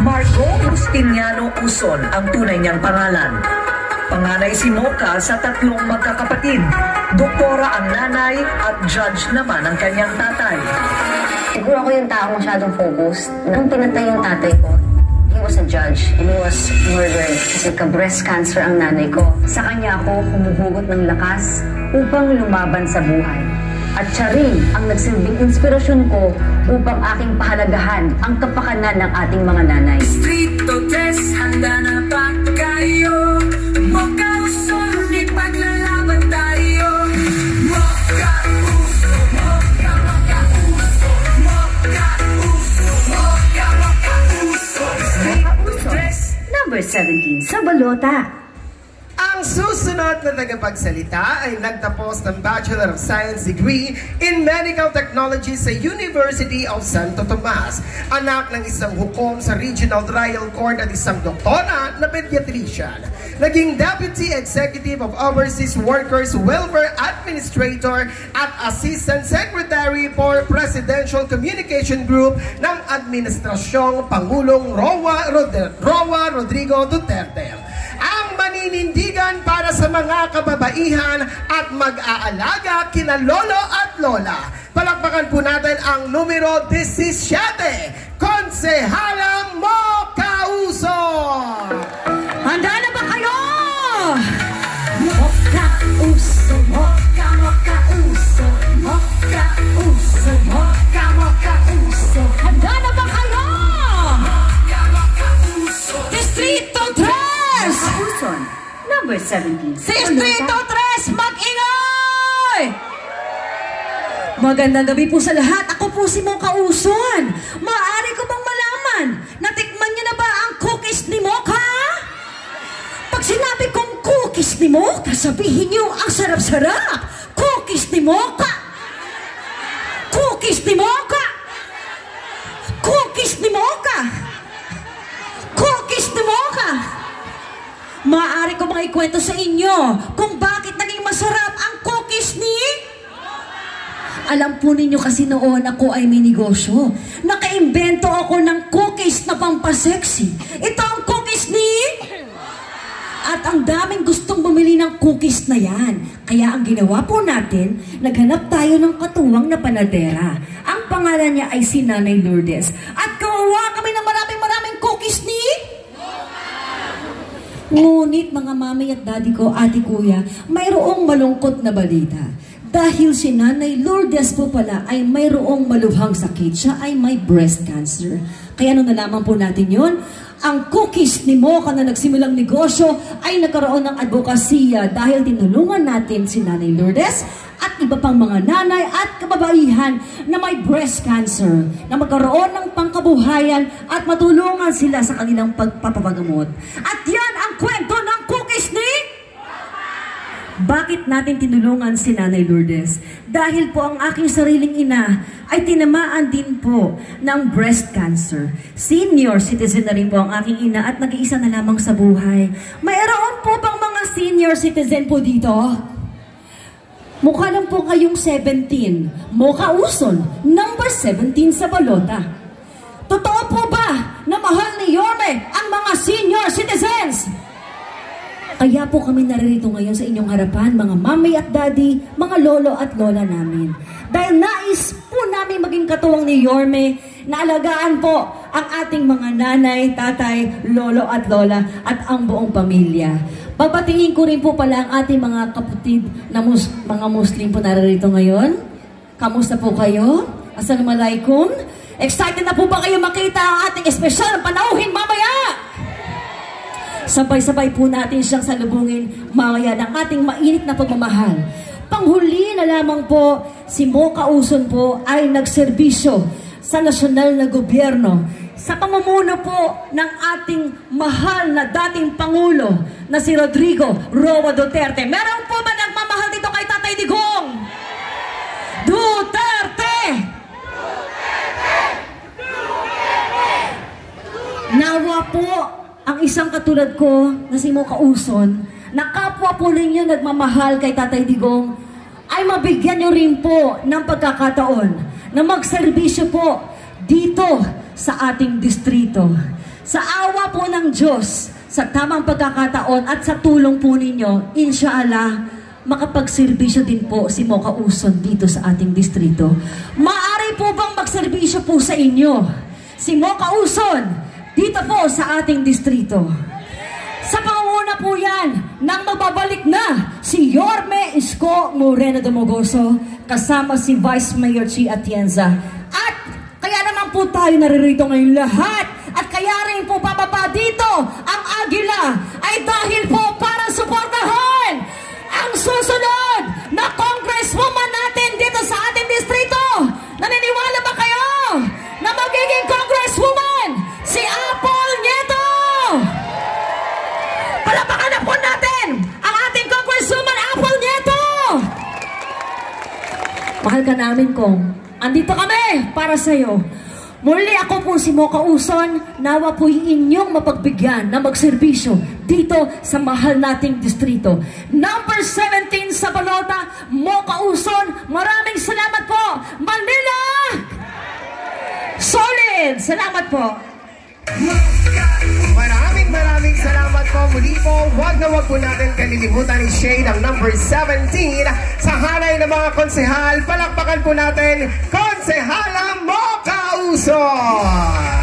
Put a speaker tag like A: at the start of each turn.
A: Marco Justiniano Uson ang tunay niyang pangalan. Panganay si Mocha sa tatlong magkakapatid. Doktora ang nanay at judge naman ang kanyang tatay.
B: Siguro ako yung tao masyadong focused. Nung pinatay yung tatay ko, he was a judge and he was murdered kasi ka-breast cancer ang nanay ko. Sa kanya ako humuhugot ng lakas upang lumaban sa buhay. At siya rin ang nagsilbing inspirasyon ko upang aking pahalagahan ang kapakanan ng ating mga nanay.
C: Street protest, handa na ba kayo? Mocha Uson, ipaglalaban tayo. Mocha Uson, Mocha, Mocha Uson, Mocha Uson, Mocha, Mocha Uson. Street protest.
B: Number 17 sa balota.
D: Ang susunod na tagapagsalita ay nagtapos ng Bachelor of Science degree in Medical Technology sa University of Santo Tomas. Anak ng isang hukom sa Regional Trial Court at isang doktora na pediatrician. Naging Deputy Executive of Overseas Workers Welfare Administrator at Assistant Secretary for Presidential Communication Group ng Administrasyong Pangulong Roa Rodrigo Duterte. Ang maninindigan para sa mga kababaihan at mag-aalaga kina lolo at lola. Palakpakan po natin ang numero 17, Konsehala Mocha Uson!
B: Handa na ba kayo? Mocha Uson, Mocha, Mocha Uson, Mocha Uson, Mocha, Mocha Uson. Handa na ba kayo?
C: Mocha, Mocha Uson.
B: Distrito 3! Uson, number 17.
E: Distrito 3, mag-ingay! Magandang gabi po sa lahat. Ako po si Mocha Uson. Maaari ko bang malaman, natikman niyo na ba ang cookies ni Mocha? Pag sinabi kong cookies ni Mocha, sabihin niyo ang sarap-sarap. Cookies ni Mocha. Cookies ni Mocha. Cookies ni Mocha. Cookies ni Mocha. Maaari ko bang ikwento sa inyo kung bakit naging masarap ang cookies ni... Alam po ninyo kasi noon ako ay may negosyo. Nakaimbento ako ng cookies na pampasexy. Ito ang cookies ni... At ang daming gustong bumili ng cookies na yan. Kaya ang ginawa po natin, naghanap tayo ng katuwang na panadera. Ang pangalan niya ay si Nanay Lourdes. At gawa kami ng maraming cookies ni... Ngunit mga mami at daddy ko, ate kuya, mayroong malungkot na balita. Dahil si Nanay Lourdes po pala ay mayroong malubhang sakit. Siya ay may breast cancer. Kaya nung nalaman po natin yun, ang cookies ni Mocha na nagsimulang negosyo ay nagkaroon ng advokasya dahil tinulungan natin si Nanay Lourdes at iba pang mga nanay at kababaihan na may breast cancer na magkaroon ng pangkabuhayan at matulungan sila sa kanilang pagpapagamot. At yan ang kwento ng cookies ni... Bakit natin tinulungan si Nanay Lourdes? Dahil po ang aking sariling ina ay tinamaan din po ng breast cancer. Senior citizen na rin po ang aking ina at nag-iisa na lamang sa buhay. Mayroon po bang mga senior citizen po dito? Mukha lang po kayong 17. Mocha Uson, number 17 sa balota. Totoo po ba na mahal ni Yorme ang mga senior citizens? Kaya po kami naririto ngayon sa inyong harapan, mga mami at daddy, mga lolo at lola namin. Dahil nais po namin maging katuwang ni Yorme na alagaan po ang ating mga nanay, tatay, lolo at lola at ang buong pamilya. Papatingin ko rin po pala ang ating mga kapatid na mga Muslim po naririto ngayon. Kamusta po kayo? Assalamualaikum. Excited na po ba kayo makita ang ating espesyal na panauhin mamaya? Sabay-sabay po natin siyang salubungin mamaya ng ating mainit na pagmamahal. Panghuli na lamang po, si Mocha Uson po ay nagserbisyo sa nasyonal na gobyerno sa pamumuno po ng ating mahal na dating Pangulo na si Rodrigo Roa Duterte. Meron po ba nagmamahal dito kay Tatay Digong? Duterte! Nawa po ang isang katulad ko na si Mocha Uson, na kapwa po ninyo nagmamahal kay Tatay Digong, ay mabigyan nyo rin po ng pagkakataon na magserbisyo po dito sa ating distrito. Sa awa po ng Diyos, sa tamang pagkakataon at sa tulong po ninyo, inshallah, makapagserbisyo din po si Mocha Uson dito sa ating distrito. Maaari po bang magserbisyo po sa inyo si Mocha Uson dito po sa ating distrito? Sa pangunguna po yan nang magbabalik na si Yorme Isko Moreno Dumogoso kasama si Vice Mayor Chi Atienza. At kaya naman po tayo naririto ngayon lahat at kaya rin po bababa dito ang Agila ay dahil po para suportahan ang susunod na congresswoman natin dito sa ating distrito. Naniniwala ba kayo na magiging congresswoman si Apple Nieto? Palapakan na po natin ang ating congresswoman Apple Nieto. Mahal ka namin, Kong. Andito kami para sa'yo. Muli ako po si Mocha Uson, nawa po inyong mapagbigyan na magserbisyo dito sa mahal nating distrito. Number 17 sa balota, Mocha Uson, maraming salamat po. Manila! Solid! Salamat po.
D: Maraming salamat po. Muli po, wag po natin kalilimutan i-shade ang number 17 sa hanay ng mga konsehal. Palakpakan po natin, Konsehala Mocha Uson!